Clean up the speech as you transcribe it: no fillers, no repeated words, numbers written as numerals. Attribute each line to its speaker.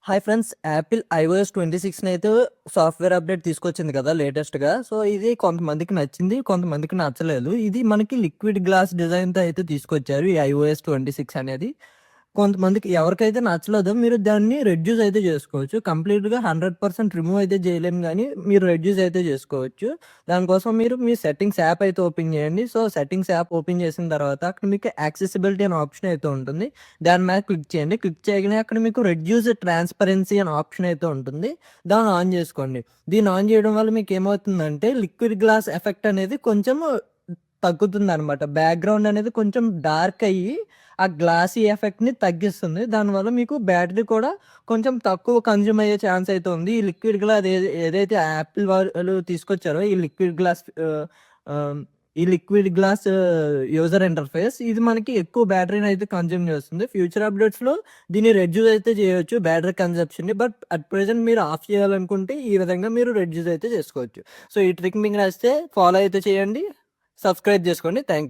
Speaker 1: Hi friends, Apple iOS 26 అయితే software update తీసుకొచ్చింది కదా లేటెస్ట్‌గా. సో, ఇది కొంతమందికి నచ్చింది, కొంతమందికి నచ్చలేదు. ఇది మనకి లిక్విడ్ గ్లాస్ డిజైన్‌తో అయితే తీసుకొచ్చారు ఈ iOS 26 అనేది. కొంతమందికి ఎవరికైతే నచ్చలేదో మీరు దాన్ని రెడ్యూస్ అయితే చేసుకోవచ్చు. కంప్లీట్‌గా 100% రిమూవ్ అయితే చేయలేము గానీ, మీరు రెడ్యూస్ అయితే చేసుకోవచ్చు. దానికోసం మీరు మీ సెట్టింగ్స్ యాప్ అయితే ఓపెన్ చేయండి. సో, సెట్టింగ్స్ యాప్ ఓపెన్ చేసిన తర్వాత అక్కడ మీకు యాక్సెసిబిలిటీ అనే ఆప్షన్ అయితే ఉంటుంది. దాని మీద క్లిక్ చేయండి. క్లిక్ చేయగానే అక్కడ మీకు రెడ్యూస్ ట్రాన్స్‌పరెన్సీ అనే ఆప్షన్ అయితే ఉంటుంది. దాన్ని ఆన్ చేసుకోండి. దీన్ని ఆన్ చేయడం వల్ల మీకేమవుతుందంటే లిక్విడ్ గ్లాస్ ఎఫెక్ట్ అనేది కొంచెం తగ్గుతుందనమాట. బ్యాక్‌గ్రౌండ్ అనేది కొంచెం డార్క్ అయ్యి ఆ గ్లాసీ ఎఫెక్ట్‌ని తగ్గిస్తుంది. దానివల్ల మీకు బ్యాటరీ కూడా కొంచెం తక్కువ కన్జ్యూమ్ అయ్యే ఛాన్స్ అయితే ఉంది. ఈ లిక్విడ్ గ్లాస్ ఏదైతే యాపిల్ వాళ్ళు తీసుకొచ్చారో ఈ లిక్విడ్ గ్లాస్ ఆహ్, ఆహ్, ఈ లిక్విడ్ గ్లాస్ యూజర్ ఇంటర్‌ఫేస్ ఇది మనకి ఎక్కువ బ్యాటరీని అయితే కన్జ్యూమ్ చేస్తుంది. ఫ్యూచర్ అప్‌డేట్స్‌లో దీన్ని రెడ్యూస్ అయితే చేయొచ్చు బ్యాటరీ కన్జంప్షన్‌ని. బట్ అట్ ప్రెజెంట్ మీరు ఆఫ్ చేయాలనుకుంటే ఈ విధంగా మీరు రెడ్యూస్ అయితే చేసుకోవచ్చు. సో, ఈ ట్రిక్ మీకు నచ్చితే ఫాలో అయితే చేయండి. సబ్స్క్రైబ్ చేసుకోండి. Thank you.